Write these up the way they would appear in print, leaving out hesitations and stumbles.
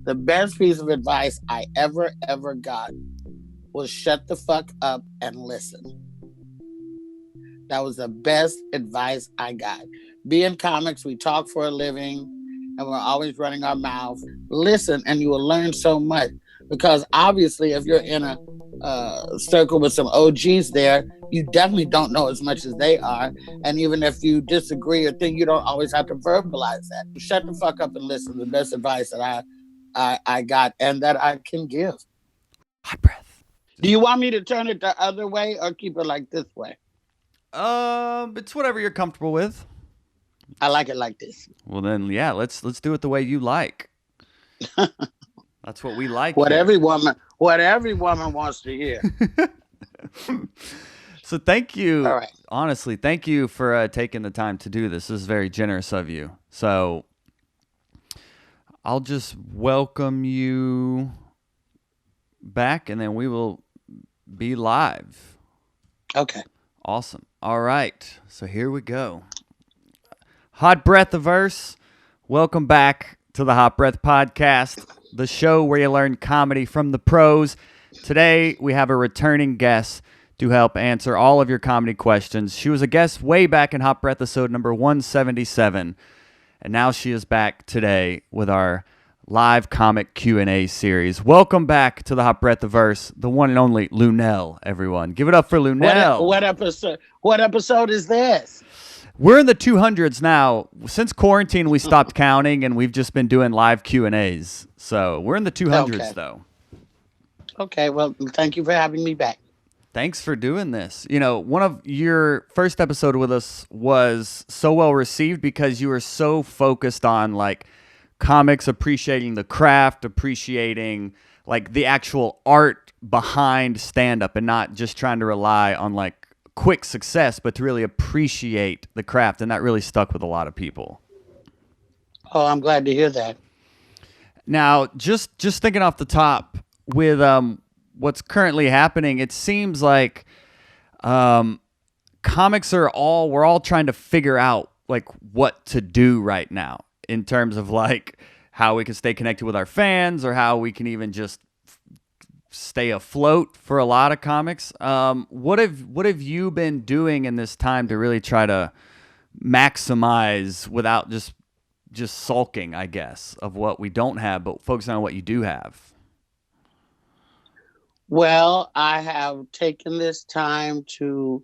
The best piece of advice I ever got was shut the fuck up and listen. That was the best advice I got. Be in comics, we talk for a living, and we're always running our mouth. Listen, and you will learn so much. Because obviously, if you're in a circle with some OGs there, you definitely don't know as much as they are. And even if you disagree or think, you don't always have to verbalize that. Shut the fuck up and listen. The best advice that I got and that I can give. Hot breath. Do you want me to turn it the other way or keep it like this way? It's whatever you're comfortable with. I like it like this. Well then, yeah, let's do it the way you like. That's what we like what here. every woman wants to hear. So thank you. All right. Honestly, thank you for taking the time to do this. This is very generous of you. So I'll just welcome you back, and then we will be live. Okay. Awesome. All right. So here we go. Hot Breath Averse. Welcome back to the Hot Breath Podcast, the show where you learn comedy from the pros. Today, we have a returning guest to help answer all of your comedy questions. She was a guest way back in Hot Breath episode number 177, and now she is back today with our live comic Q&A series. Welcome back to the Hot Breath Averse, the one and only Luenell, everyone. Give it up for Luenell. What episode is this? We're in the 200s now. Since quarantine, we stopped counting, and we've just been doing live Q&As. So we're in the 200s, though. Okay, well, thank you for having me back. Thanks for doing this. You know, one of your first episode with us was so well received because you were so focused on, like, comics, appreciating the craft, appreciating, like, the actual art behind stand-up and not just trying to rely on, like, quick success, but to really appreciate the craft, and that really stuck with a lot of people. Oh, I'm glad to hear that. Now, just thinking off the top with what's currently happening, it seems like comics we're all trying to figure out like what to do right now in terms of like how we can stay connected with our fans or how we can even just stay afloat for a lot of comics. What have you been doing in this time to really try to maximize without just sulking, I guess, of what we don't have, but focusing on what you do have? Well, I have taken this time to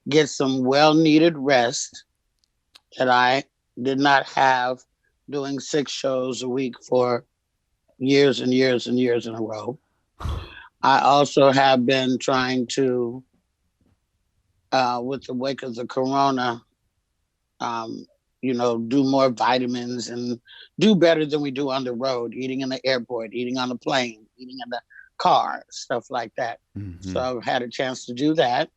get some well-needed rest that I did not have doing 6 shows a week for years and years and years in a row. I also have been trying to, with the wake of the corona, do more vitamins and do better than we do on the road, eating in the airport, eating on the plane, eating in the car, stuff like that. Mm-hmm. So I've had a chance to do that.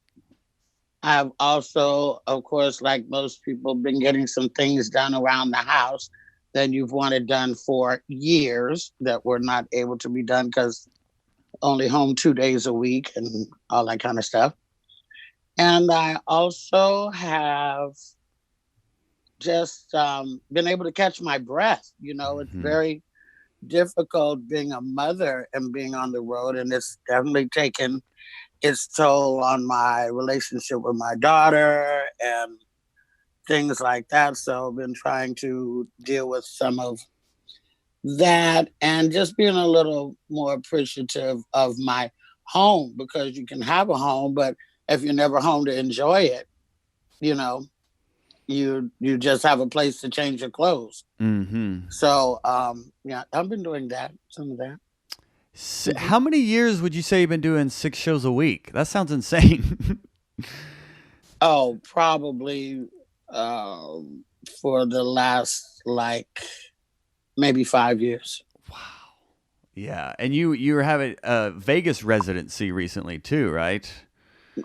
I've also, of course, like most people, been getting some things done around the house that you've wanted done for years that were not able to be done because only home 2 days a week and all that kind of stuff. And I also have just been able to catch my breath. You know, it's very difficult being a mother and being on the road, and it's definitely taken its toll on my relationship with my daughter and things like that. So I've been trying to deal with some of that and just being a little more appreciative of my home, because you can have a home, but if you're never home to enjoy it, you know, you just have a place to change your clothes. Mm-hmm. So, yeah, I've been doing that, some of that. So how many years would you say you've been doing 6 shows a week? That sounds insane. Oh, probably for the last, like, maybe 5 years. Wow. Yeah, and you were having a Vegas residency recently too, right?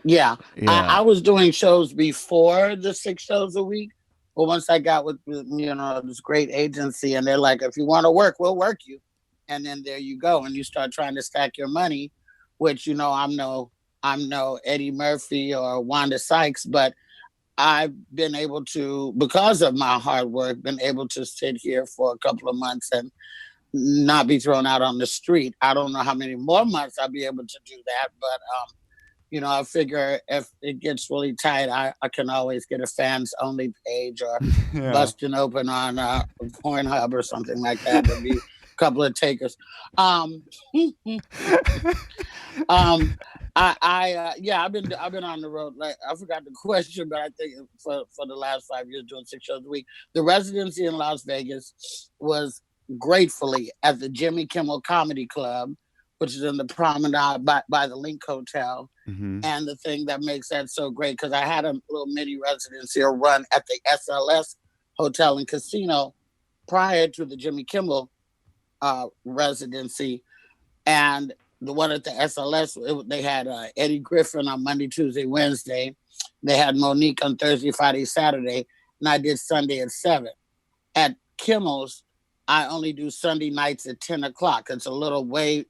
Yeah. I was doing shows before the 6 shows a week. But once I got with, this great agency, and they're like, if you want to work, we'll work you. And then there you go. And you start trying to stack your money, which, I'm no Eddie Murphy or Wanda Sykes, but I've been able to, because of my hard work, been able to sit here for a couple of months and not be thrown out on the street. I don't know how many more months I'll be able to do that, but I figure if it gets really tight, I can always get a fans only page or Yeah. busting open on Pornhub or something like that. There'll be a couple of takers. Um, um, yeah, I've been on the road. Like I forgot the question, but I think for the last 5 years doing 6 shows a week, the residency in Las Vegas was gratefully at the Jimmy Kimmel Comedy Club, which is in the Promenade by the Link Hotel. Mm-hmm. And the thing that makes that so great, because I had a little mini residency or run at the SLS Hotel and Casino prior to the Jimmy Kimmel residency. And the one at the SLS, they had Eddie Griffin on Monday, Tuesday, Wednesday. They had Monique on Thursday, Friday, Saturday. And I did Sunday at 7. At Kimmel's, I only do Sunday nights at 10 o'clock. It's a little way,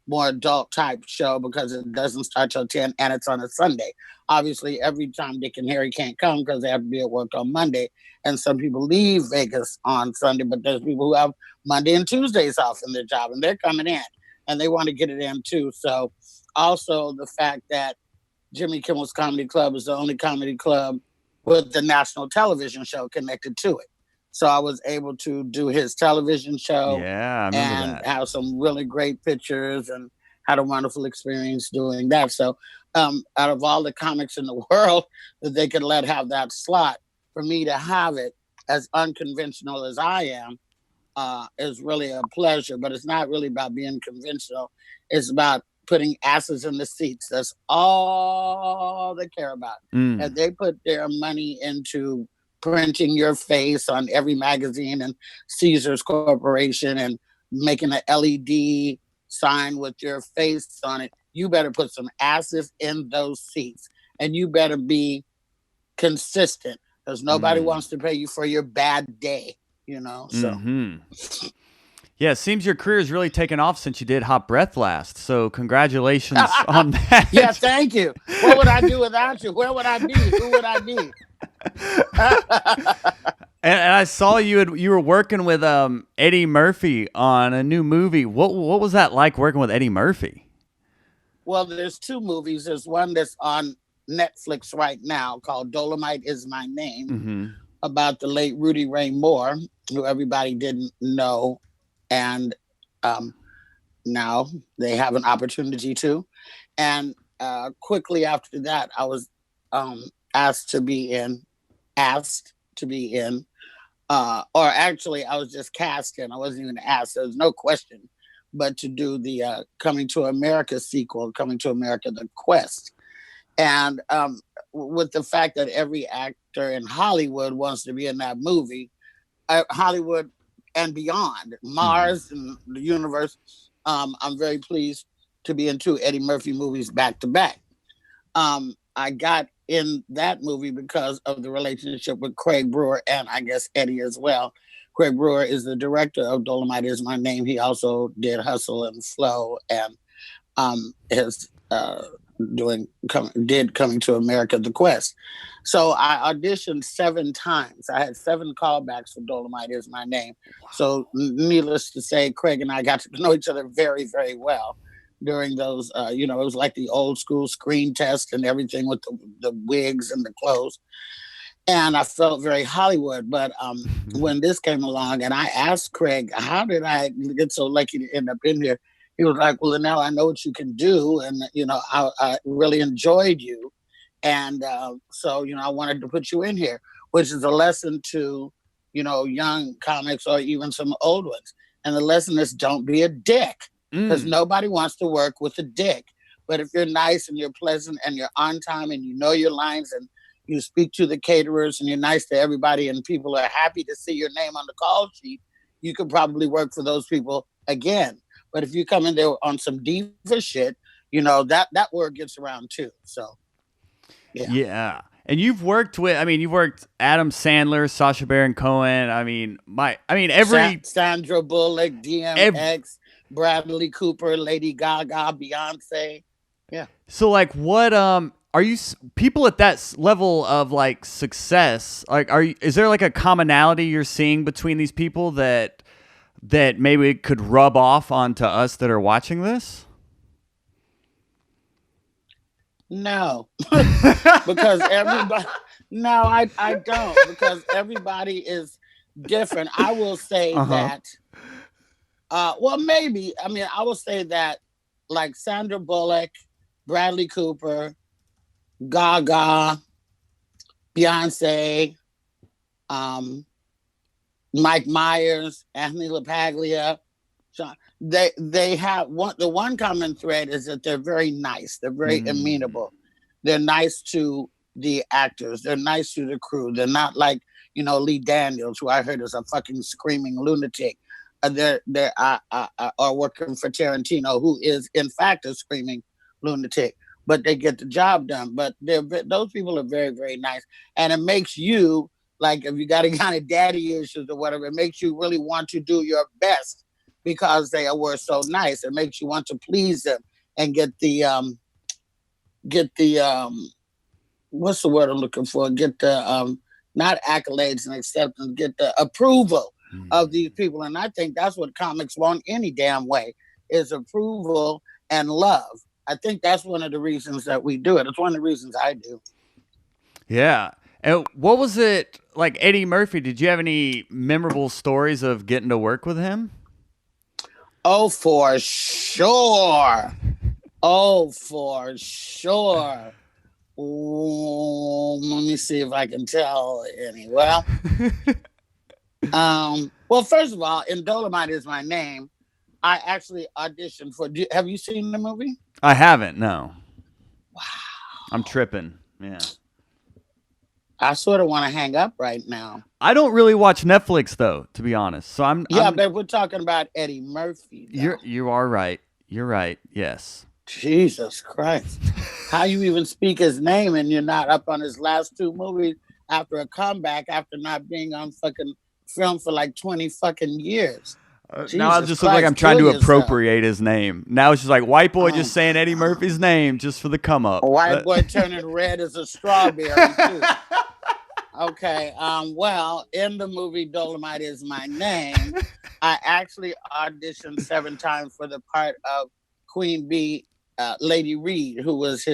more adult type show because it doesn't start till 10 and it's on a Sunday. Obviously, every time Dick and Harry can't come because they have to be at work on Monday. And some people leave Vegas on Sunday, but there's people who have Monday and Tuesdays off in their job and they're coming in and they want to get it in too. So also the fact that Jimmy Kimmel's Comedy Club is the only comedy club with the national television show connected to it. So I was able to do his television show Yeah, I remember and that. have some really great pictures and had a wonderful experience doing that. So out of all the comics in the world that they could let have that slot, for me to have it as unconventional as I am is really a pleasure. But it's not really about being conventional. It's about putting asses in the seats. That's all they care about. Mm. And they put their money into printing your face on every magazine and Caesars Corporation and making an LED sign with your face on it. You better put some asses in those seats and you better be consistent because nobody wants to pay you for your bad day, so. Mm-hmm. Yeah, it seems your career has really taken off since you did Hot Breath last. So congratulations on that. Yeah, thank you. What would I do without you? Where would I be? Who would I be? And I saw you were working with Eddie Murphy on a new movie. What was that like working with Eddie Murphy? Well, there's 2 movies. There's one that's on Netflix right now called Dolomite Is My Name, about the late Rudy Ray Moore, who everybody didn't know. And now they have an opportunity to. And quickly after that, I was asked to be in, or actually I was just cast in. I wasn't even asked. There was no question, but to do the Coming to America sequel, Coming to America, The Quest. And with the fact that every actor in Hollywood wants to be in that movie, Hollywood and beyond, Mars and the universe, I'm very pleased to be in 2 Eddie Murphy movies back to back. I got in that movie because of the relationship with Craig Brewer and I guess Eddie as well. Craig Brewer is the director of Dolomite Is My Name. He also did Hustle and Flow and is Coming to America, The Quest. So I auditioned 7 times. I had 7 callbacks for Dolomite Is My Name. Wow. So needless to say, Craig and I got to know each other very, very well during those, it was like the old school screen test and everything with the wigs and the clothes. And I felt very Hollywood. But when this came along and I asked Craig, how did I get so lucky to end up in here? He was like, well, Luenell, I know what you can do. And, I really enjoyed you. And so, I wanted to put you in here, which is a lesson to, young comics or even some old ones. And the lesson is don't be a dick because nobody wants to work with a dick. But if you're nice and you're pleasant and you're on time and you know your lines and you speak to the caterers and you're nice to everybody and people are happy to see your name on the call sheet, you could probably work for those people again. But if you come in there on some diva shit, that word gets around too. So, yeah. Yeah. And you've worked Adam Sandler, Sacha Baron Cohen. Sandra Bullock, DMX, Bradley Cooper, Lady Gaga, Beyonce. Yeah. So like what are you people at that level of like success? Like is there like a commonality you're seeing between these people that that maybe it could rub off onto us that are watching this? No, because everybody. No, I don't, because everybody is different. I will say Uh-huh. that. Well, maybe. I mean, I will say that, like Sandra Bullock, Bradley Cooper, Gaga, Beyonce, um, Mike Myers, Anthony LaPaglia. They have one. The one common thread is that they're very nice. They're very amenable. They're nice to the actors. They're nice to the crew. They're not like, Lee Daniels, who I heard is a fucking screaming lunatic. They're are working for Tarantino, who is in fact a screaming lunatic. But they get the job done. But those people are very, very nice, and it makes you, like, if you got a kind of daddy issues or whatever, it makes you really want to do your best because they were so nice. It makes you want to please them and get the what's the word I'm looking for? Get the not accolades and acceptance, get the approval of these people. And I think that's what comics want any damn way, is approval and love. I think that's one of the reasons that we do it. It's one of the reasons I do. Yeah. And what was it like, Eddie Murphy? Did you have any memorable stories of getting to work with him? Oh, for sure. Oh, for sure. Let me see if I can tell any. Well, first of all, in Dolomite Is My Name, I actually auditioned for. Have you seen the movie? I haven't. No, I'm Wow. tripping. Yeah. I sort of want to hang up right now. I don't really watch Netflix though, to be honest. So Yeah, I'm but we're talking about Eddie Murphy, though. you are right. You're right. Yes. Jesus Christ. How you even speak his name and you're not up on his last two movies after a comeback after not being on fucking film for like 20 fucking years? Now I Jesus just look like I'm Christ, trying kill to yourself. appropriate his name. Now it's just like white boy Oh just saying my Eddie God. Murphy's name just for the come A up. white boy turning red as a strawberry, too. Okay. Well, in the movie Dolomite Is My Name, I actually auditioned 7 times for the part of Queen Bee, Lady Reed, who was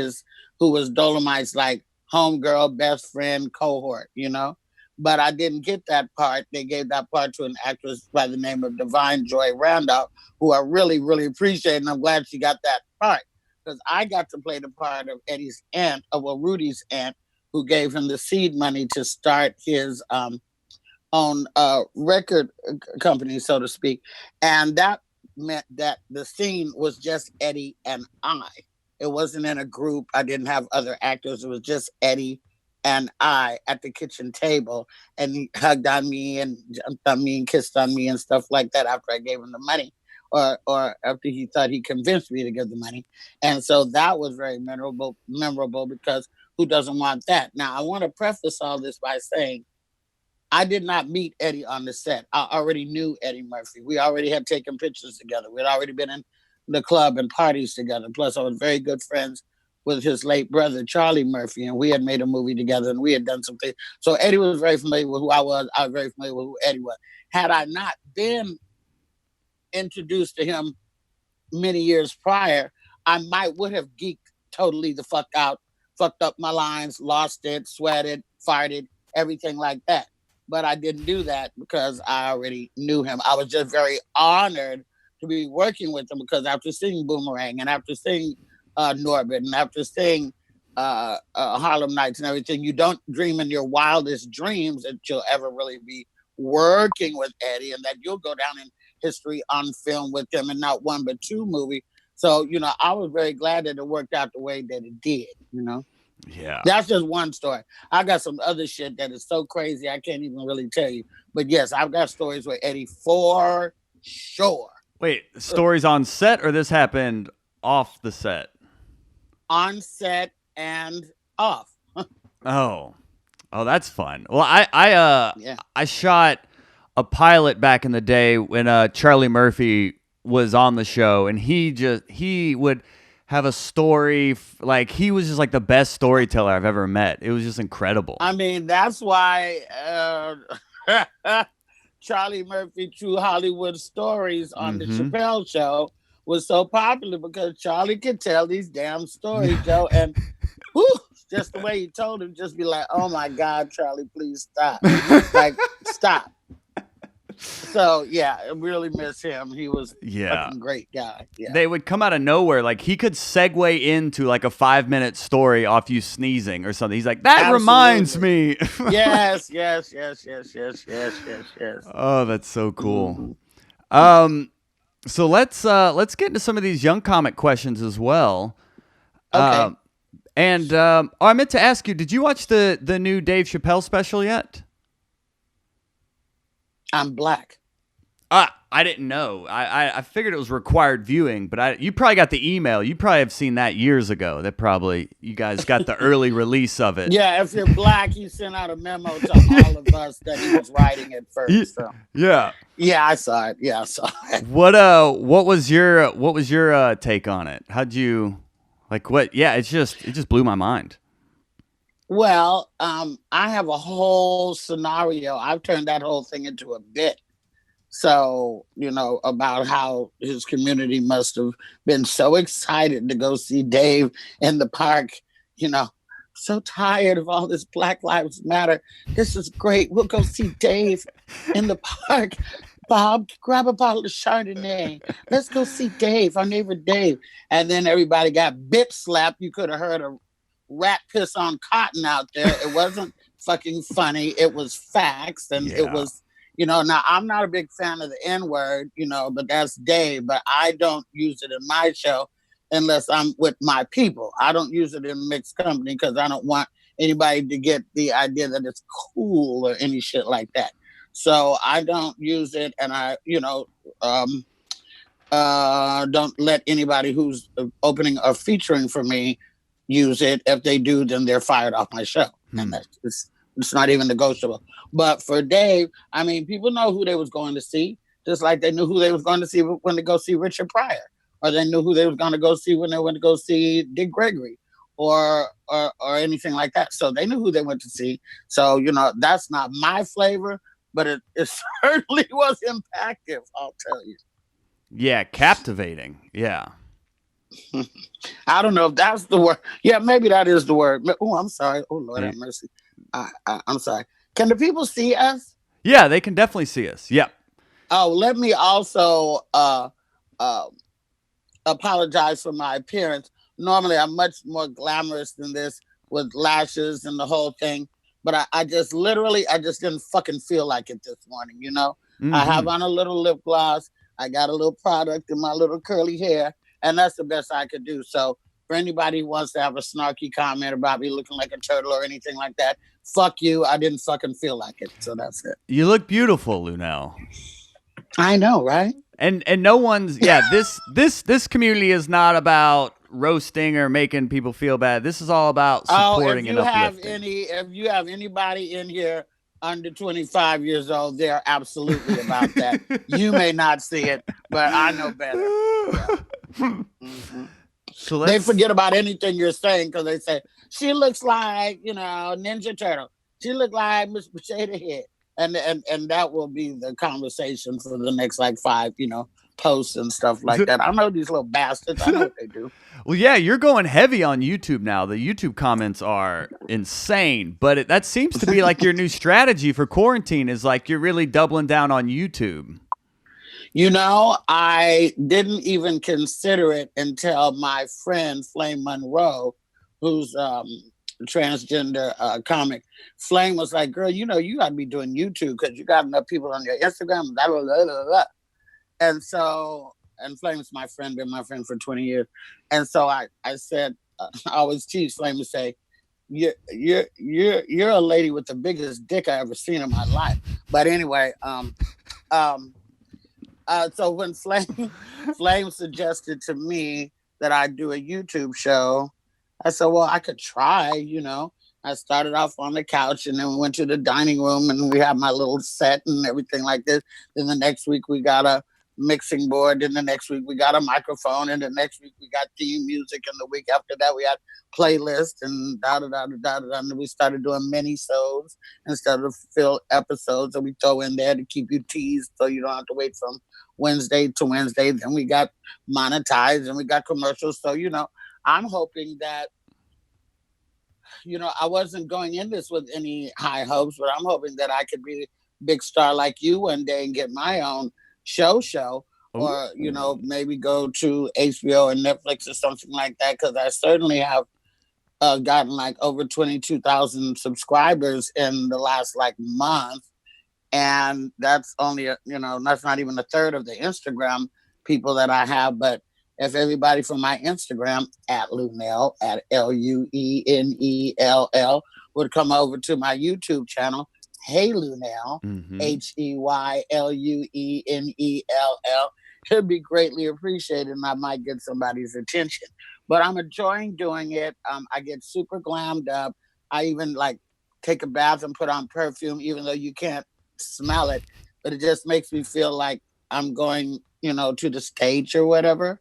Dolomite's like homegirl, best friend, cohort. But I didn't get that part. They gave that part to an actress by the name of Divine Joy Randolph, who I really, really appreciate, and I'm glad she got that part, because I got to play the part of Eddie's aunt, Rudy's aunt, who gave him the seed money to start his own record company, so to speak. And that meant that the scene was just Eddie and I. It wasn't in a group. I didn't have other actors. It was just Eddie and I at the kitchen table. And he hugged on me and jumped on me and kissed on me and stuff like that after I gave him the money. Or after he thought he convinced me to give the money. And so that was very memorable, because who doesn't want that? Now, I want to preface all this by saying I did not meet Eddie on the set. I already knew Eddie Murphy. We already had taken pictures together. We had already been in the club and parties together. Plus, I was very good friends with his late brother, Charlie Murphy, and we had made a movie together and we had done something. So Eddie was very familiar with who I was. I was very familiar with who Eddie was. Had I not been introduced to him many years prior, I might would have geeked totally the fuck out, fucked up my lines, lost it, sweated, farted, everything like that. But I didn't do that because I already knew him. I was just very honored to be working with him, because after seeing Boomerang and after seeing Norbit and after seeing Harlem Nights and everything, you don't dream in your wildest dreams that you'll ever really be working with Eddie and that you'll go down in history on film with him, and not one but two movies. So, I was very glad that it worked out the way that it did. Yeah. That's just one story. I got some other shit that is so crazy I can't even really tell you. But yes, I've got stories with Eddie for sure. Wait, stories on set or this happened off the set? On set and off. Oh. Oh, that's fun. Well, I Yeah. I shot a pilot back in the day when Charlie Murphy was on the show, and he would have a story like he was just like the best storyteller I've ever met. It was just incredible. I mean, that's why Charlie Murphy True Hollywood Stories on the Mm-hmm. Chappelle show was so popular because Charlie could tell these damn stories, Joe. And whew, just the way he told him, just be like, oh my God, Charlie, please stop. Like, stop. So yeah, I really miss him. He was Yeah. fucking great guy. Yeah. They would come out of nowhere. Like he could segue into like a 5-minute story off you sneezing or something. He's like, that reminds Absolutely. me. Yes, yes, yes, yes, yes, yes, yes, yes. Oh, that's so cool. Hmm. So let's get into some of these young comic questions as well. Okay. And I meant to ask you, did you watch the new Dave Chappelle special yet? I'm black. I didn't know. I figured it was required viewing, but you probably got the email. You probably have seen that years ago. That probably you guys got the early release of it. Yeah, if you're black, he sent out a memo to all of us that he was writing it first. So Yeah. yeah, I saw it. Yeah, I saw it. What was your take on it? How'd you like what? Yeah, it just blew my mind. Well, I have a whole scenario. I've turned that whole thing into a bit. So, about how his community must have been so excited to go see Dave in the park, you know, so tired of all this Black Lives Matter. This is great. We'll go see Dave in the park. Bob, grab a bottle of Chardonnay. Let's go see Dave, our neighbor Dave. And then everybody got bit slapped. You could have heard a rat piss on cotton out there. It wasn't fucking funny. It was facts. And it Yeah. was, now I'm not a big fan of the N word, but that's Dave, but I don't use it in my show unless I'm with my people. I don't use it in mixed company because I don't want anybody to get the idea that it's cool or any shit like that. So I don't use it, and um, don't let anybody who's opening or featuring for me use it. If they do, then they're fired off my show, and it's not even negotiable. But for Dave, I mean, people know who they was going to see, just like they knew who they was going to see when they go see Richard Pryor, or they knew who they was going to go see when they went to go see Dick Gregory, or anything like that. So they knew who they went to see. So that's not my flavor, but it certainly was impactful. I'll tell you. Yeah, captivating. Yeah. I don't know if that's the word. Yeah, maybe that is the word. Oh, I'm sorry. Oh, Lord have mercy. I'm sorry. Can the people see us? Yeah, they can definitely see us. Yep. Oh, let me also uh, apologize for my appearance. Normally, I'm much more glamorous than this with lashes and the whole thing. But I just didn't fucking feel like it this morning. I have Mm-hmm. on a little lip gloss. I got a little product in my little curly hair, and that's the best I could do. So for anybody who wants to have a snarky comment about me looking like a turtle or anything like that, fuck you. I didn't fucking feel like it. So that's it. You look beautiful, Luenell. I know, right? And no one's this community is not about roasting or making people feel bad. This is all about supporting and uplifting. If you have anybody in here under 25 years old, they're absolutely about that. You may not see it, but I know better. Yeah. Mm-hmm. So They forget about anything you're saying because they say she looks like Ninja Turtle. She looked like Miss Potato Head, and that will be the conversation for the next like five posts and stuff like that. I know these little bastards. I know what they do. Well, yeah, you're going heavy on YouTube now. The YouTube comments are insane, but that seems to be like your new strategy for quarantine is like you're really doubling down on YouTube. I didn't even consider it until my friend Flame Monroe, who's transgender comic, Flame was like, "Girl, you got to be doing YouTube because you got enough people on your Instagram." Blah, blah, blah, blah, blah. And so, and Flame's my friend, been my friend for 20 years. And so I said, I always tease Flame to say, you're a lady with the biggest dick I ever seen in my life. But anyway, so when Flame suggested to me that I do a YouTube show, I said, well, I could try. I started off on the couch and then we went to the dining room and we had my little set and everything like this. Then the next week we got a mixing board. And the next week we got a microphone. And the next week we got theme music. And the week after that we had playlist and da da da da da da. And we started doing mini shows instead of full episodes that we throw in there to keep you teased so you don't have to wait from Wednesday to Wednesday. Then we got monetized and we got commercials. So, I'm hoping that I wasn't going in this with any high hopes, but I'm hoping that I could be a big star like you one day and get my own show, or, Ooh. maybe go to HBO and Netflix or something like that. Because I certainly have gotten like over 22,000 subscribers in the last like month, and that's only that's not even a third of the Instagram people that I have. But if everybody from my Instagram at Luenell at Luenell would come over to my YouTube channel, Hey Luenell, Mm-hmm. HeyLuenell, it'd be greatly appreciated, and I might get somebody's attention. But I'm enjoying doing it. I get super glammed up. I even like take a bath and put on perfume, even though you can't smell it, but it just makes me feel like I'm going, to the stage or whatever,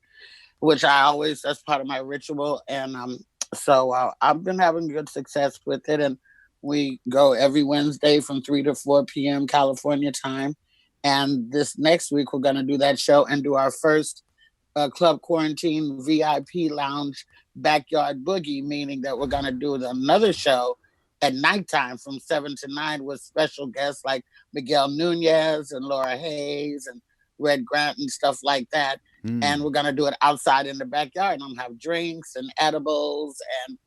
which that's part of my ritual. And so I've been having good success with it. And we go every Wednesday from 3 to 4 p.m. California time. And this next week, we're going to do that show and do our first Club Quarantine VIP Lounge Backyard Boogie, meaning that we're going to do another show at nighttime from 7 to 9 with special guests like Miguel Nunez and Laura Hayes and Red Grant and stuff like that. And we're going to do it outside in the backyard. And I'm going to have drinks and edibles and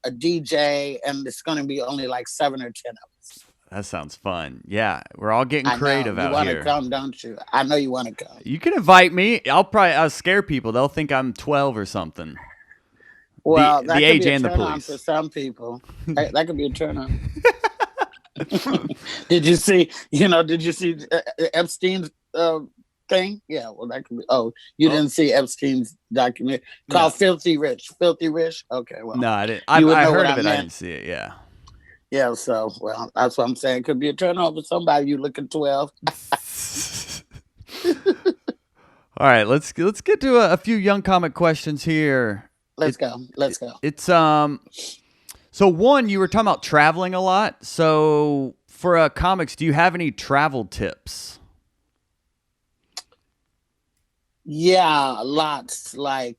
a DJ. And it's going to be only like 7 or 10 of us. That sounds fun. Yeah, we're all getting I know. creative You out want to here. come, don't you? I know you want to come. You can invite me. I'll scare people. They'll think I'm 12 or something. Well, that The could age be a and the turn on for police. some people. That could be a turn on. Did you see? Did you see Epstein's thing? Yeah. Well, that could be. Oh, you Oh, didn't see Epstein's document no. called "Filthy Rich." Filthy Rich. Okay. Well, No, I didn't. you would I know what heard I of it. I meant. didn't see it. Yeah. Yeah. So, well, that's what I'm saying. It could be a turn on for somebody. You looking 12? All right, let's get to a few young comic questions here. Let's go. Let's go. It's So one, you were talking about traveling a lot. So for comics, do you have any travel tips? Yeah, lots. Like,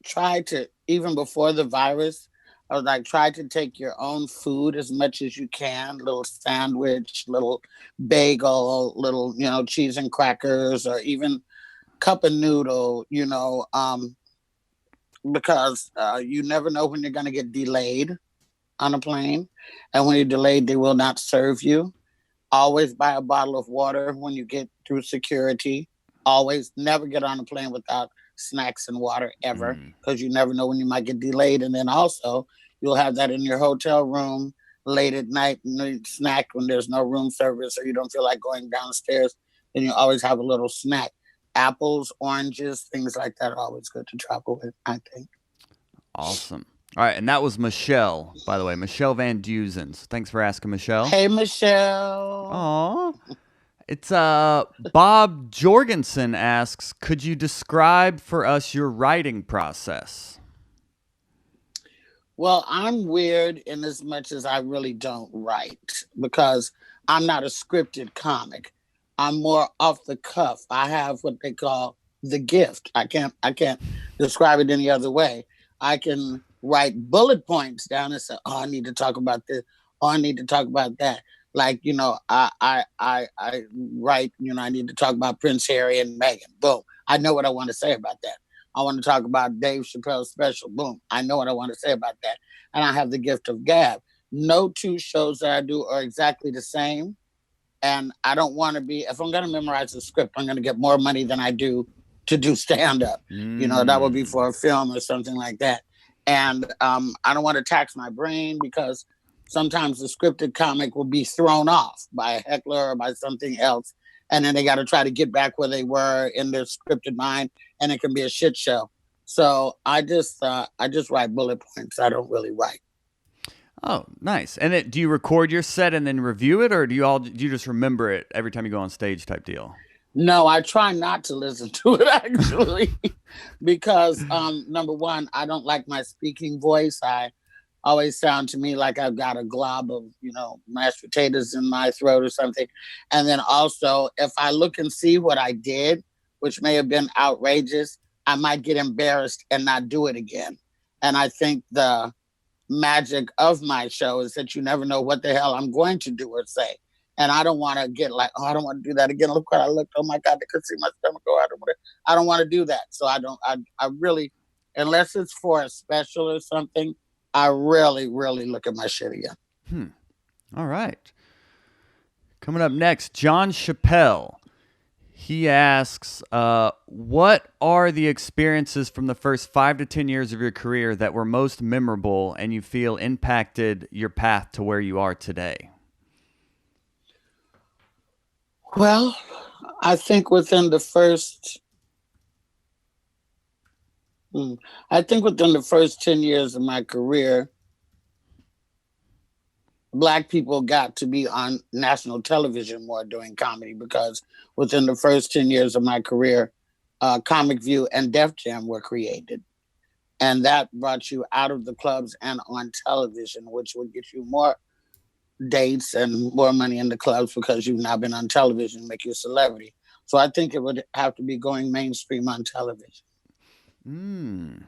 try to, even before the virus, I was like, try to take your own food as much as you can. Little sandwich, little bagel, little, cheese and crackers, or even cup of noodle, because you never know when you're going to get delayed on a plane. And when you're delayed, they will not serve you. Always buy a bottle of water when you get through security. Always never get on a plane without snacks and water ever, Mm. because you never know when you might get delayed. And then also, you'll have that in your hotel room late at night, snack when there's no room service or you don't feel like going downstairs. And you always have a little snack. Apples, oranges, things like that are always good to travel with, I think. Awesome. All right, and that was Michelle, by the way, Michelle Van Dusen. So thanks for asking, Michelle. Hey, Michelle. Aw. It's Bob Jorgensen asks, could you describe for us your writing process? Well, I'm weird in as much as I really don't write because I'm not a scripted comic. I'm more off the cuff. I have what they call the gift. I can't describe it any other way. I can write bullet points down and say, "Oh, I need to talk about this. Oh, I need to talk about that." Like, I write, I need to talk about Prince Harry and Meghan. Boom. I know what I want to say about that. I want to talk about Dave Chappelle's special. Boom. I know what I want to say about that. And I have the gift of gab. No two shows that I do are exactly the same. And I don't want to be, if I'm going to memorize the script, I'm going to get more money than I do to do stand up. That would be Mm. for a film or something like that. And I don't want to tax my brain because sometimes the scripted comic will be thrown off by a heckler or by something else. And then they got to try to get back where they were in their scripted mind, and it can be a shit show. So I just write bullet points. I don't really write. Oh, nice. And do you record your set and then review it, or do you just remember it every time you go on stage type deal? No, I try not to listen to it actually, because number one, I don't like my speaking voice. I always sound to me like I've got a glob of, mashed potatoes in my throat or something. And then also, if I look and see what I did, which may have been outrageous, I might get embarrassed and not do it again. And I think the magic of my show is that you never know what the hell I'm going to do or say. And I don't want to get like, oh, I don't want to do that again. Look what I looked. Oh my God, they could see my stomach go. I don't want to do that. So I don't, I really, unless it's for a special or something, I really, really look at my shit again. All right. Coming up next, John Chappelle. He asks, what are the experiences from the first 5 to 10 years of your career that were most memorable and you feel impacted your path to where you are today? Well, I think within the first, I think within the first 10 years of my career, Black people got to be on national television more doing comedy because within the first 10 years of my career, Comic View and Def Jam were created. And that brought you out of the clubs and on television, which would get you more dates and more money in the clubs because you've now been on television, make you a celebrity. So I think it would have to be going mainstream on television. Mm.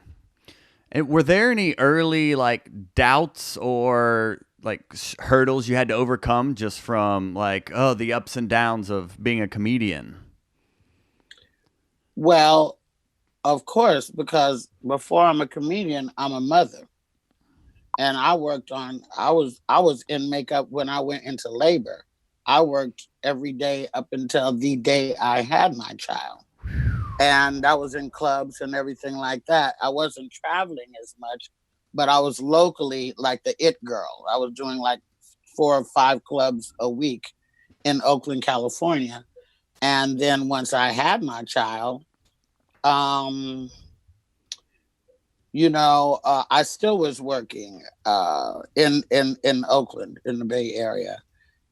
And were there any early like doubts or like hurdles you had to overcome just from like, oh, the ups and downs of being a comedian? Well, of course, because before I'm a comedian, I'm a mother. And I was in makeup when I went into labor. I worked every day up until the day I had my child. And I was in clubs and everything like that. I wasn't traveling as much, but I was locally like the it girl. I was doing like 4 or 5 clubs a week in Oakland, California. And then once I had my child, um, I still was working in Oakland in the Bay Area,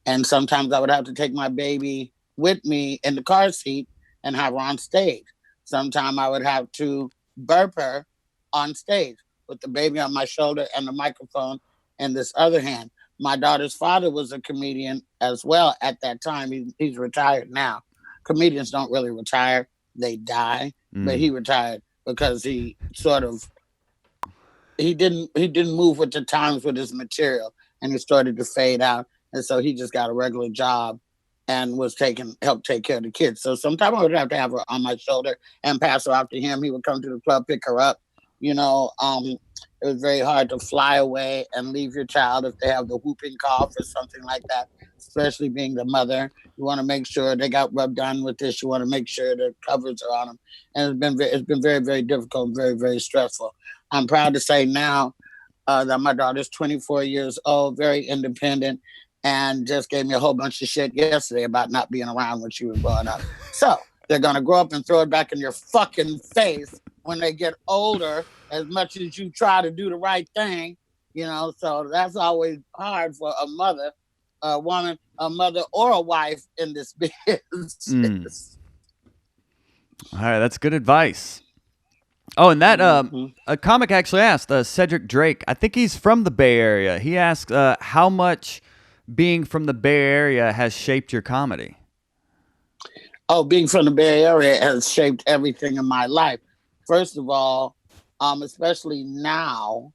and sometimes I would have to take my baby with me in the car seat and have her on stage. Sometimes I would have to burp her on stage with the baby on my shoulder and the microphone in this other hand. My daughter's father was a comedian as well at that time. He's retired now. Comedians don't really retire; they die. But he retired because he didn't move with the times with his material, and it started to fade out, and so he just got a regular job and was taking help take care of the kids. So sometimes I would have to have her on my shoulder and pass her off to him. He would come to the club, pick her up. It was very hard to fly away and leave your child if they have the whooping cough or something like that, especially being the mother. You want to make sure they got rubbed on with this. You want to make sure the covers are on them, and it's been very, very difficult, and very, very stressful. I'm proud to say now that my daughter's 24 years old, very independent, and just gave me a whole bunch of shit yesterday about not being around when she was growing up. So they're gonna grow up and throw it back in your fucking face when they get older, as much as you try to do the right thing. So that's always hard for a mother, a woman, a mother, or a wife in this business. All right, that's good advice. Oh, and that a comic actually asked Cedric Drake. I think he's from the Bay Area. He asked how much being from the Bay Area has shaped your comedy. Oh, being from the Bay Area has shaped everything in my life. First of all, especially now,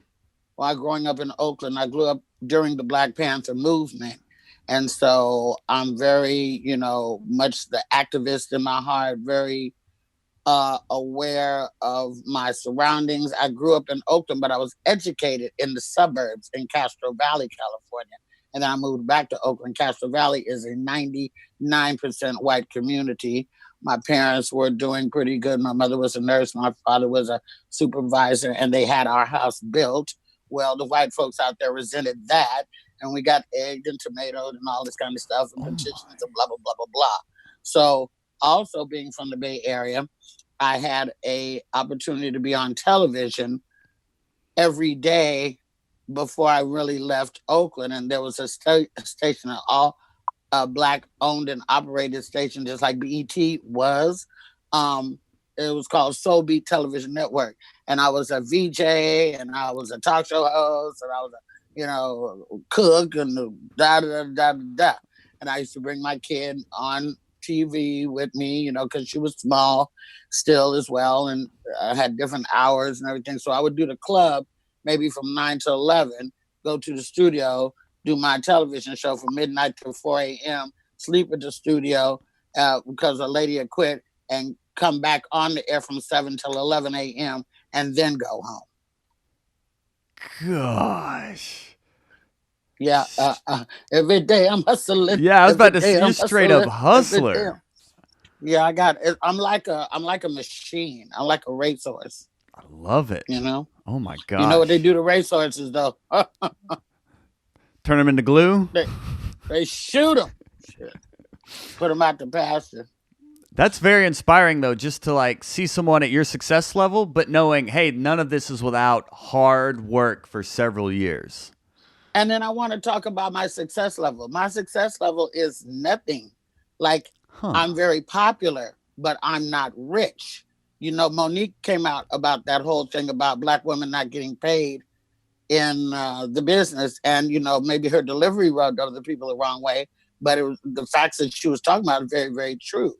while growing up in Oakland, I grew up during the Black Panther movement. And so I'm very, much the activist in my heart, very aware of my surroundings. I grew up in Oakland, but I was educated in the suburbs in Castro Valley, California. And then I moved back to Oakland. Castro Valley is a 99% white community. My parents were doing pretty good. My mother was a nurse. My father was a supervisor, and they had our house built. Well, the white folks out there resented that, and we got egged and tomatoed and all this kind of stuff and petitions and blah, blah, blah, blah, blah. So also being from the Bay Area, I had a opportunity to be on television every day before I really left Oakland, and there was a station black owned and operated station, just like BET was. Um, it was called Soul Beat Television Network, and I was a VJ, and I was a talk show host, and I was a cook, and da da da da da. And I used to bring my kid on TV with me, because she was small still as well, and I had different hours and everything. So I would do the club maybe from 9 to 11, go to the studio, do my television show from midnight to 4 a.m., sleep at the studio because a lady had quit, and come back on the air from 7 till 11 a.m., and then go home. Gosh. Yeah. Every day I'm hustling. Yeah, I was Every about to day say you're I'm straight up hustling. Every day. hustler. Yeah, I got it. I'm like a machine. I'm like a racehorse. I love You it. know. Oh my You know what they gosh. do to racehorses though? Turn them into glue? they they shoot them. Shit. Put them out the pasture. That's very inspiring though, just to like see someone at your success level, but knowing, hey, none of this is without hard work for several years. And then I want to talk about my success level. My success level is nothing. Like, Huh. I'm very popular, but I'm not rich. Monique came out about that whole thing about black women not getting paid in the business, and maybe her delivery rubbed other people the wrong way, but it was the facts that she was talking about are very, very true.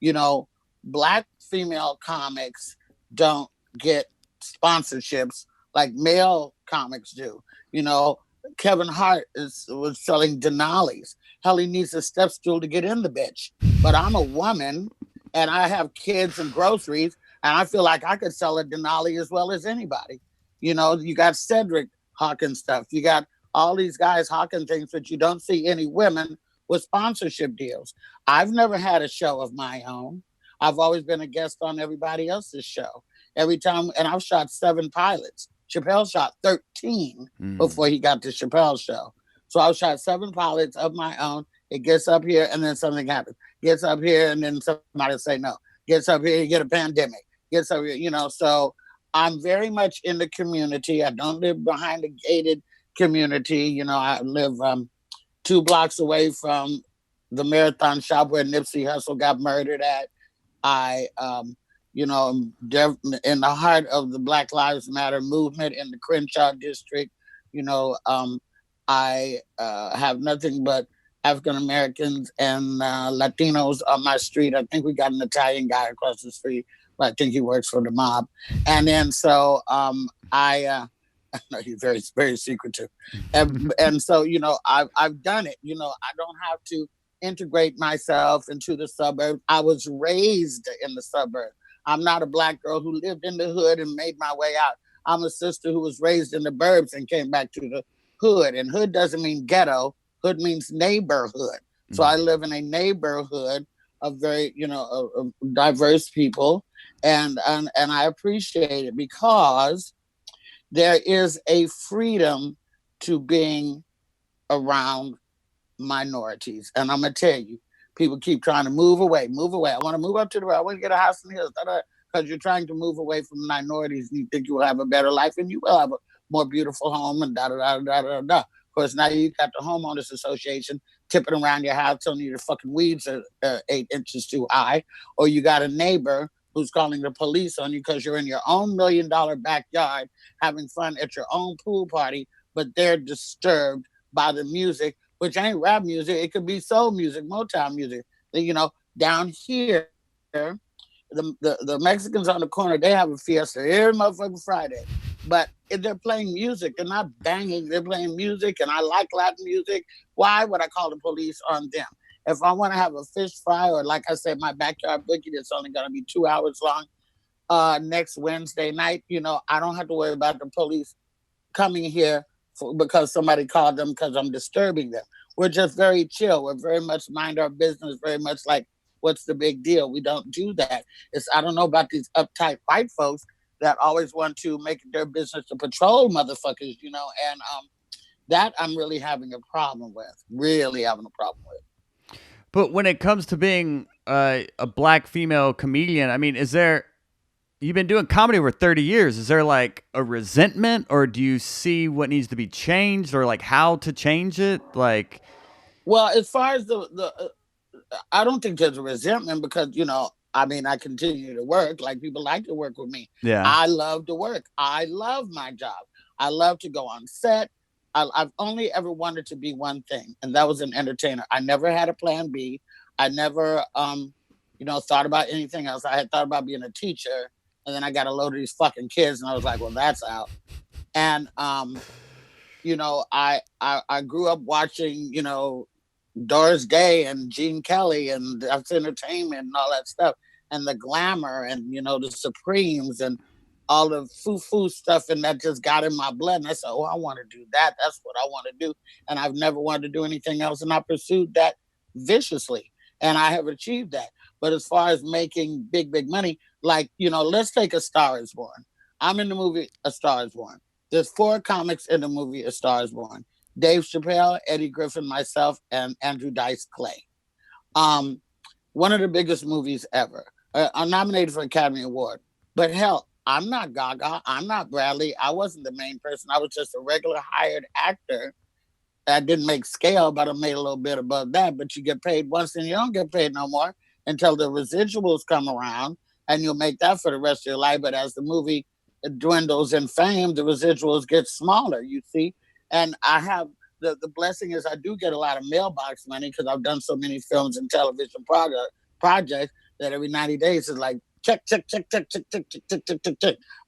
You know, black female comics don't get sponsorships like male comics do. You know, Kevin Hart was selling Denali's. Hell, he needs a step stool to get in the bitch. But I'm a woman, and I have kids and groceries, and I feel like I could sell a Denali as well as anybody. You got Cedric hawking stuff. You got all these guys hawking things, but you don't see any women with sponsorship deals. I've never had a show of my own. I've always been a guest on everybody else's show. Every time, and I've shot 7 pilots. Chappelle shot 13 Mm. before he got to Chappelle's show. So I've shot 7 pilots of my own. It gets up here, and then something happens. Gets up here, and then somebody say no. Gets up here, you get a pandemic. Gets up here, so I'm very much in the community. I don't live behind a gated community. I live 2 blocks away from the marathon shop where Nipsey Hussle got murdered at. I, am in the heart of the Black Lives Matter movement in the Crenshaw district. I have nothing but African Americans and Latinos on my street. I think we got an Italian guy across the street, but I think he works for the mob. And then so I no, he's very, very secretive. And so, I've done it. I don't have to integrate myself into the suburbs. I was raised in the suburbs. I'm not a black girl who lived in the hood and made my way out. I'm a sister who was raised in the burbs and came back to the hood. And hood doesn't mean ghetto. Hood means neighborhood. So I live in a neighborhood of very, of diverse people, and I appreciate it because there is a freedom to being around minorities. And I'm gonna tell you, people keep trying to move away, move away. I want to move up to the right. I want to get a house in the hills, because you're trying to move away from minorities and you think you will have a better life and you will have a more beautiful home and da da da da da da. Of course, now you got the homeowners association tipping around your house telling you the fucking weeds are 8 inches too high, or you got a neighbor who's calling the police on you because you're in your own $1 million backyard having fun at your own pool party, but they're disturbed by the music, which ain't rap music. It could be soul music, Motown music. Down here, the Mexicans on the corner, they have a fiesta every motherfucking Friday. But if they're playing music, they're not banging, they're playing music, and I like Latin music. Why would I call the police on them? If I want to have a fish fry, or like I said, my backyard boogie that's only going to be 2 hours long next Wednesday night, I don't have to worry about the police coming here because somebody called them because I'm disturbing them. We're just very chill. We're very much mind our business, very much like, what's the big deal? We don't do that. I don't know about these uptight white folks that always want to make it their business to patrol motherfuckers, and that I'm really having a problem with. Really having a problem with. But when it comes to being a black female comedian, I mean, you've been doing comedy for 30 years. Is there like a resentment, or do you see what needs to be changed, or like how to change it? Like, Well, as far as I don't think there's a resentment because I mean, I continue to work. Like people like to work with me. Yeah. I love to work. I love my job. I love to go on set. I've only ever wanted to be one thing, and that was an entertainer. I never had a plan B. I never, thought about anything else. I had thought about being a teacher, and then I got a load of these fucking kids, and I was like, well, that's out. And I grew up watching, Doris Day and Gene Kelly and that's entertainment and all that stuff and the glamour and the Supremes and all the foo stuff and that just got in my blood and I said, oh, I want to do that. That's what I want to do. And I've never wanted to do anything else. And I pursued that viciously and I have achieved that. But as far as making big money, like, let's take A Star Is Born. I'm in the movie A Star Is Born. There's 4 comics in the movie A Star Is Born. Dave Chappelle, Eddie Griffin, myself, and Andrew Dice Clay. One of the biggest movies ever. I'm nominated for Academy Award. But hell, I'm not Gaga. I'm not Bradley. I wasn't the main person. I was just a regular hired actor. I didn't make scale, but I made a little bit above that. But you get paid once and you don't get paid no more until the residuals come around and you'll make that for the rest of your life. But as the movie dwindles in fame, the residuals get smaller, you see. And I have the blessing is I do get a lot of mailbox money because I've done so many films and television projects that every 90 days is like check.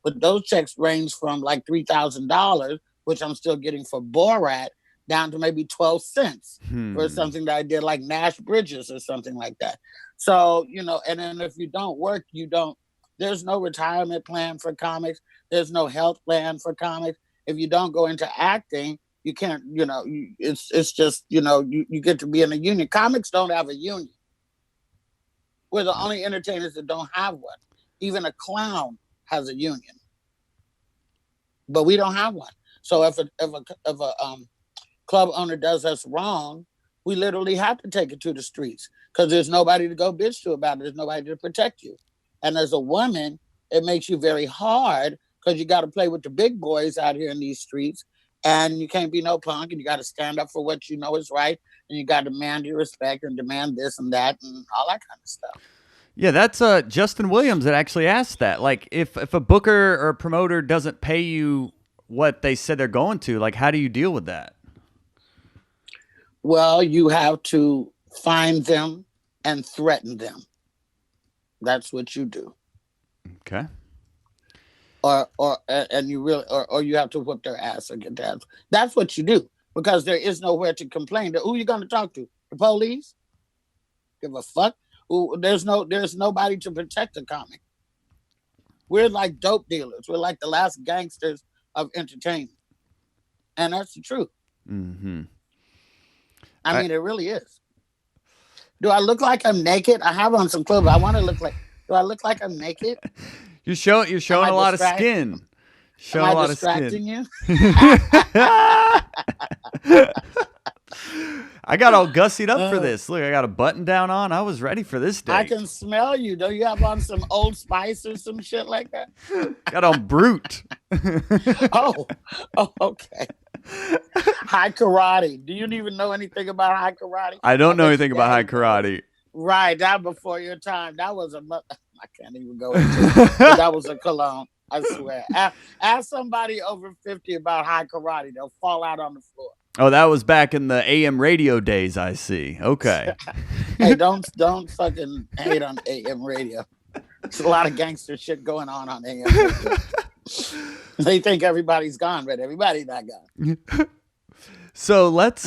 But those checks range from like $3,000, which I'm still getting for Borat, down to maybe 12 cents for something that I did like Nash Bridges or something like that. So, and then if you don't work, there's no retirement plan for comics. There's no health plan for comics. If you don't go into acting, you can't, it's just, you get to be in a union. Comics don't have a union. We're the only entertainers that don't have one. Even a clown has a union, but we don't have one. So if a club owner does us wrong, we literally have to take it to the streets because there's nobody to go bitch to about it. There's nobody to protect you. And as a woman, it makes you very hard because you got to play with the big boys out here in these streets and you can't be no punk and you got to stand up for what you know is right and you got to demand your respect and demand this and that and all that kind of stuff. Yeah, that's Justin Williams that actually asked that. Like, if a booker or a promoter doesn't pay you what they said they're going to, like, how do you deal with that? Well, you have to find them and threaten them. That's what you do. Okay. And you really, or you have to whip their ass or get their ass. That's what you do because there is nowhere to complain. Who are you going to talk to? The police? Give a fuck. There's nobody to protect the comic. We're like dope dealers. We're like the last gangsters of entertainment, and that's the truth. Mm-hmm. I mean, it really is. Do I look like I'm naked? I have on some clothes. I want to look like. Do I look like I'm naked? You're showing a lot of skin. Showing a lot of skin. You? I got all gussied up for this. Look, I got a button down on. I was ready for this day. I can smell you. Don't you have on some Old Spice or some shit like that? Got on Brute. Oh, okay. High karate. Do you even know anything about high karate? I don't know anything about high karate. Right, that before your time. That was I can't even go into it. That was a cologne. I swear. Ask somebody over 50 about high karate. They'll fall out on the floor. Oh, that was back in the AM radio days, I see. Okay. Hey, don't fucking hate on AM radio. There's a lot of gangster shit going on AM radio. They think everybody's gone, but everybody's not gone. So let's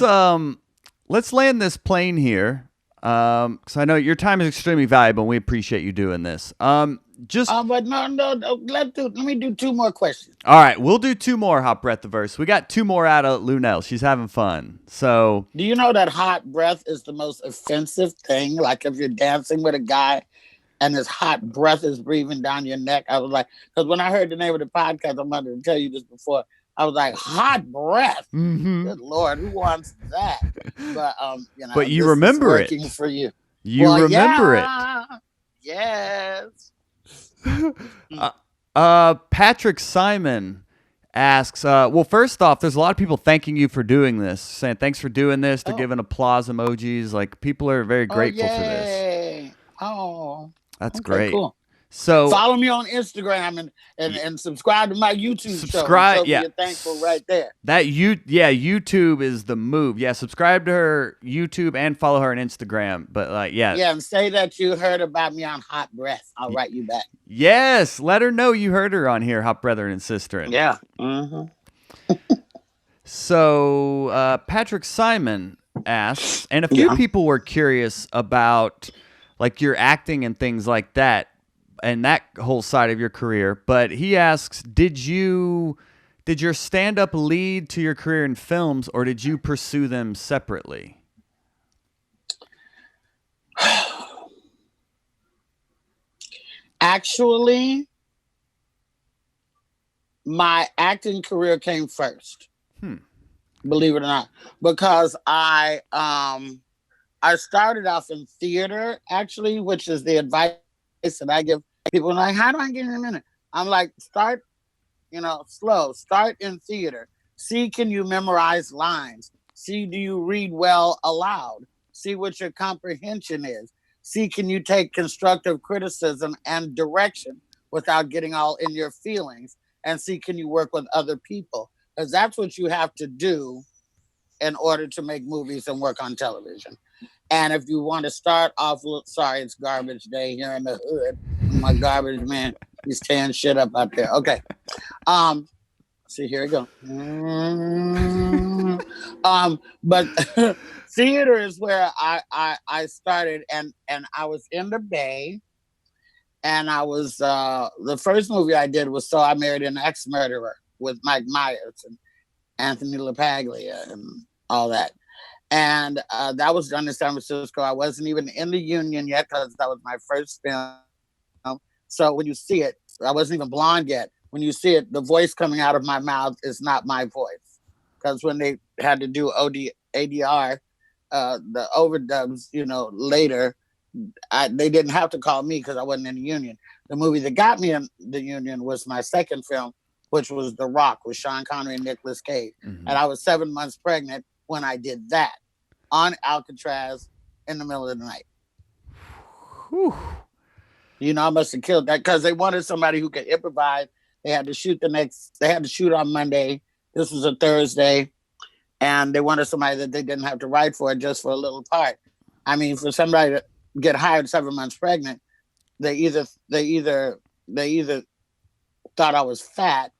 land this plane here. Because I know your time is extremely valuable and we appreciate you doing this. But no. Let me do 2 more questions. All right, we'll do 2 more Hot Breath the Verse. We got 2 more out of Luenell. She's having fun. So, do you know that hot breath is the most offensive thing? Like if you're dancing with a guy and his hot breath is breathing down your neck. I was like, because when I heard the name of the podcast, I'm going to tell you this before. I was like, hot breath. Mm-hmm. Good Lord, who wants that? But but you remember it. Working for you. You remember it. Yes. Patrick Simon asks, well, first off, there's a lot of people thanking you for doing this, saying thanks for doing this. They're Oh, giving applause emojis. Like, people are very oh, grateful for this. yay. Oh, That's okay, great. cool. So Follow me on Instagram and subscribe to my YouTube show and subscribe. show me Yeah. you're thankful right there. YouTube is the move. Yeah, subscribe to her YouTube and follow her on Instagram. But like, yeah. Yeah, and say that you heard about me on Hot Breath. I'll write you back. Yes, let her know you heard her on here, Hot Brethren and Sisterin. Yeah. Mm-hmm. So Patrick Simon asks, and a few Yeah. people were curious about like your acting and things like that, and that whole side of your career. But he asks, did your stand up lead to your career in films, or did you pursue them separately? Actually, my acting career came first. Hmm. Believe it or not, because I started off in theater actually, which is the advice that I give people. Like, how do I get in a minute? I'm like, start, slow. Start in theater. See, can you memorize lines? See, do you read well aloud? See what your comprehension is. See, can you take constructive criticism and direction without getting all in your feelings? And see, can you work with other people? Because that's what you have to do in order to make movies and work on television. And if you want to start off, sorry, it's garbage day here in the hood. My garbage man, he's tearing shit up out there. Okay. See, here we go. But theater is where I started, and I was in the Bay, and I was the first movie I did was So I Married an Ex-Murderer with Mike Myers and Anthony LaPaglia and all that. And that was done in San Francisco. I wasn't even in the union yet because that was my first film. So when you see it, I wasn't even blonde yet. When you see it, the voice coming out of my mouth is not my voice. Because when they had to do ADR, the overdubs, later, they didn't have to call me because I wasn't in the union. The movie that got me in the union was my second film, which was The Rock with Sean Connery and Nicolas Cage. Mm-hmm. And I was 7 months pregnant when I did that on Alcatraz in the middle of the night. Whew. I must have killed that because they wanted somebody who could improvise. They had to shoot on Monday. This was a Thursday. And they wanted somebody that they didn't have to write for just for a little part. I mean, for somebody to get hired 7 months pregnant, they either thought I was fat,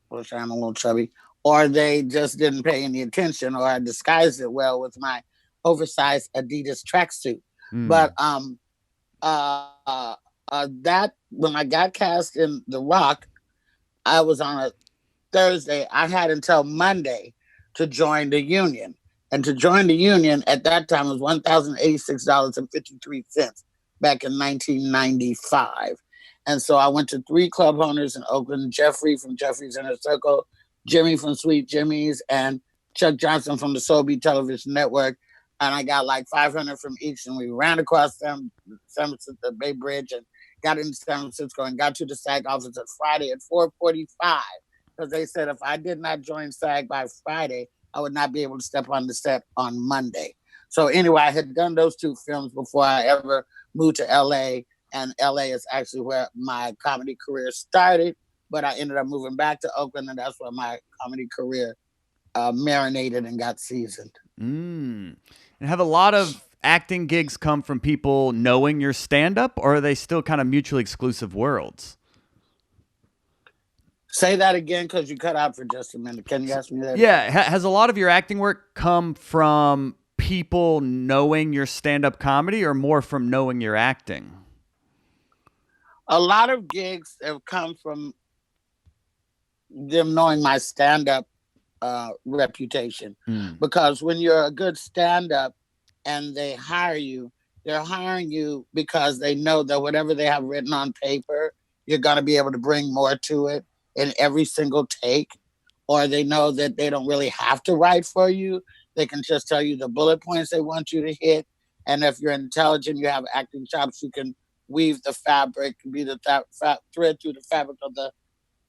which I'm a little chubby, or they just didn't pay any attention, or I disguised it well with my oversized Adidas tracksuit. Mm. But that when I got cast in The Rock, I was on a Thursday. I had until Monday to join the union, and to join the union at that time was $1,086.53 back in 1995. And so I went to 3 club owners in Oakland: Jeffrey from Jeffrey's Inner Circle, Jimmy from Sweet Jimmy's, and Chuck Johnson from the Soul Beat Television Network. And I got like 500 from each, and we ran across the Bay Bridge and got into San Francisco and got to the SAG office at Friday at 4:45, because they said if I did not join SAG by Friday, I would not be able to step on the set on Monday. So anyway, I had done those 2 films before I ever moved to LA, and LA is actually where my comedy career started. But I ended up moving back to Oakland, and that's where my comedy career marinated and got seasoned. And have a lot of acting gigs come from people knowing your stand-up, or are they still kind of mutually exclusive worlds? Say that again, because you cut out for just a minute. Can you ask me that? Yeah. Has a lot of your acting work come from people knowing your stand-up comedy, or more from knowing your acting? A lot of gigs have come from them knowing my stand-up reputation. Because when you're a good stand-up and they hire you, they're hiring you because they know that whatever they have written on paper, you're going to be able to bring more to it in every single take. Or they know that they don't really have to write for you. They can just tell you the bullet points they want you to hit. And if you're intelligent, you have acting chops, you can weave the fabric, be the thread through the fabric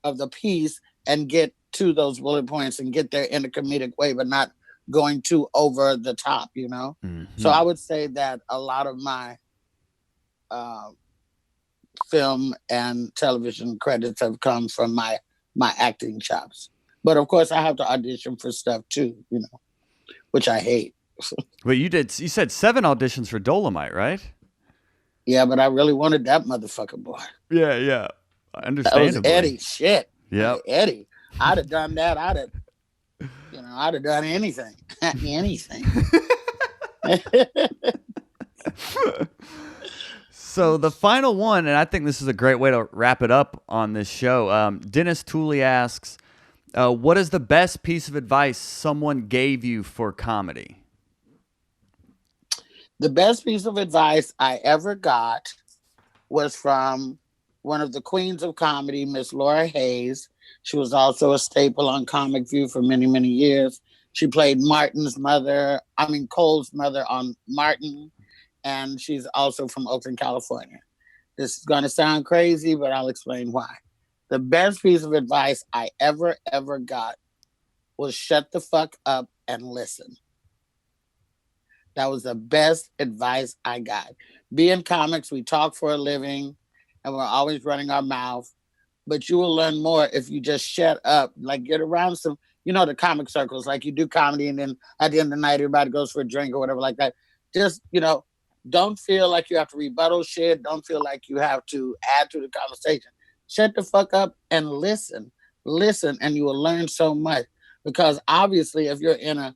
of the piece, and get to those bullet points and get there in a comedic way, but not going too over the top, you know? So I would say that a lot of my uh, film and television credits have come from my acting chops. But of course, I have to audition for stuff too, you know, which I hate. But you said 7 auditions for Dolomite, right? Yeah, but I really wanted that motherfucker, boy. Yeah, yeah. That was Understandably. Eddie. Shit, Yep. Eddie. I'd have done that. I'd have done anything, anything. So the final one, and I think this is a great way to wrap it up on this show. Dennis Tooley asks, "What is the best piece of advice someone gave you for comedy?" The best piece of advice I ever got was from one of the queens of comedy, Miss Laura Hayes. She was also a staple on Comic View for many, many years. She played Cole's mother on Martin, and she's also from Oakland, California. This is going to sound crazy, but I'll explain why. The best piece of advice I ever got was shut the fuck up and listen. That was the best advice I got. Being comics, we talk for a living and we're always running our mouth. But you will learn more if you just shut up. Like get around some, the comic circles. Like you do comedy and then at the end of the night, everybody goes for a drink or whatever like that. Just, don't feel like you have to rebuttal shit. Don't feel like you have to add to the conversation. Shut the fuck up and listen. Listen, and you will learn so much. Because obviously, if you're in a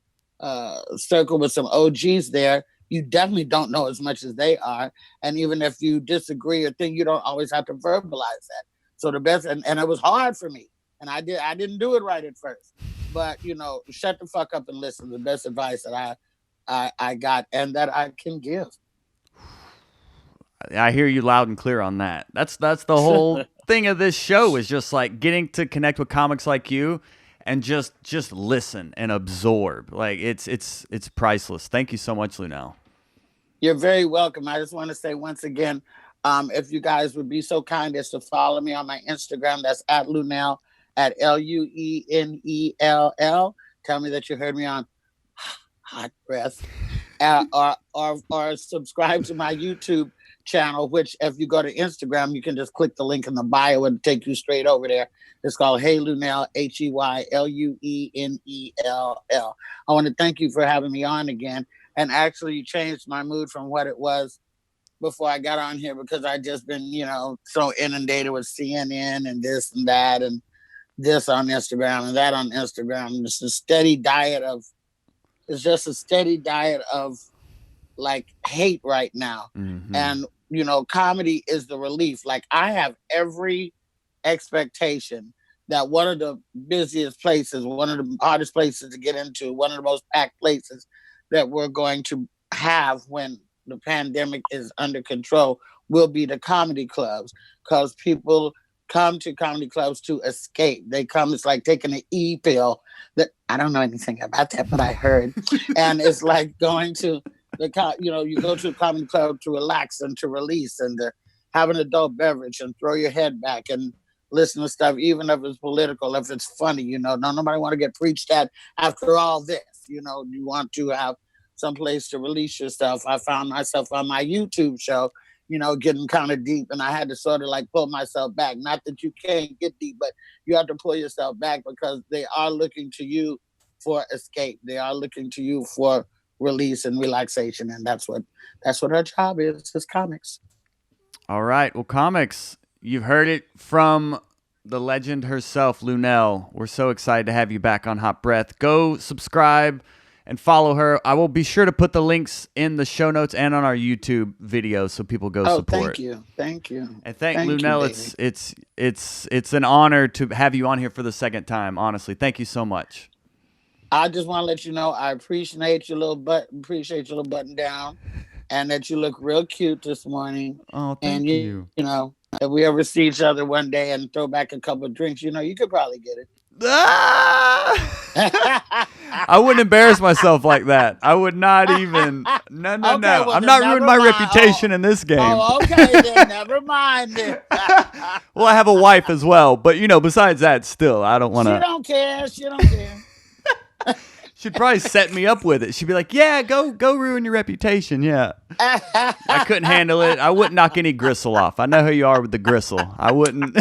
circle with some OGs there, you definitely don't know as much as they are. And even if you disagree or think, you don't always have to verbalize that. So the best, and it was hard for me. And I didn't do it right at first. But, shut the fuck up and listen. The best advice that I got and that I can give. I hear you loud and clear on that. That's the whole thing of this show is just like getting to connect with comics like you and just listen and absorb. Like it's priceless. Thank you so much, Luenell. You're very welcome. I just want to say once again, if you guys would be so kind as to follow me on my Instagram, that's at Luenell, at Luenell. Tell me that you heard me on Hot Breath, or subscribe to my YouTube channel, which if you go to Instagram, you can just click the link in the bio and take you straight over there. It's called Hey Luenell, HeyLuenell. I want to thank you for having me on again. And actually, you changed my mood from what it was before I got on here because I just been, so inundated with CNN and this and that and this on Instagram and that on Instagram. It's just a steady diet of like hate right now. Mm-hmm. And, comedy is the relief. Like I have every expectation that one of the busiest places, one of the hardest places to get into, one of the most packed places that we're going to have when the pandemic is under control will be the comedy clubs, because people come to comedy clubs to escape. They come, it's like taking an E-pill that I don't know anything about that, but I heard. And it's like going to you go to a comedy club to relax and to release and to have an adult beverage and throw your head back and listen to stuff, even if it's political, if it's funny, nobody want to get preached at after all this, you want to have some place to release your stuff. I found myself on my YouTube show, getting kind of deep, and I had to sort of like pull myself back. Not that you can't get deep, but you have to pull yourself back because they are looking to you for escape. They are looking to you for release and relaxation, and that's what our job is as comics. All right. Well, comics, you've heard it from the legend herself, Luenell. We're so excited to have you back on Hot Breath. Go subscribe and follow her. I will be sure to put the links in the show notes and on our YouTube video so people go support. Thank you. And thank Luenell. It's an honor to have you on here for the second time. Honestly, thank you so much. I just want to let you know I appreciate your little button down, and that you look real cute this morning. Oh, thank you. If we ever see each other one day and throw back a couple of drinks, you could probably get it. I wouldn't embarrass myself like that. I would not even. No. Well, I'm not ruining my reputation in this game. Okay, then never mind then. Well, I have a wife as well, but besides that, still, I don't want to. She don't care. She'd probably set me up with it. She'd be like, "Yeah, go ruin your reputation." Yeah, I couldn't handle it. I wouldn't knock any gristle off. I know who you are with the gristle. I wouldn't.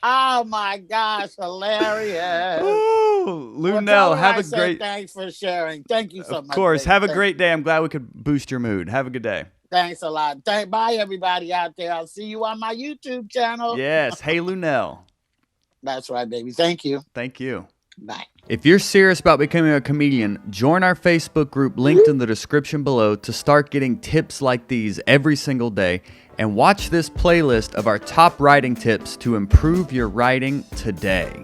Oh my gosh, hilarious! Ooh, Luenell, have a great. Thanks for sharing. Thank you so much. Of course, baby. have a great day. I'm glad we could boost your mood. Have a good day. Thanks a lot. Bye, everybody out there. I'll see you on my YouTube channel. Yes. Hey, Luenell. That's right, baby. Thank you. Thank you. Bye. If you're serious about becoming a comedian, join our Facebook group linked in the description below to start getting tips like these every single day, and watch this playlist of our top writing tips to improve your writing today.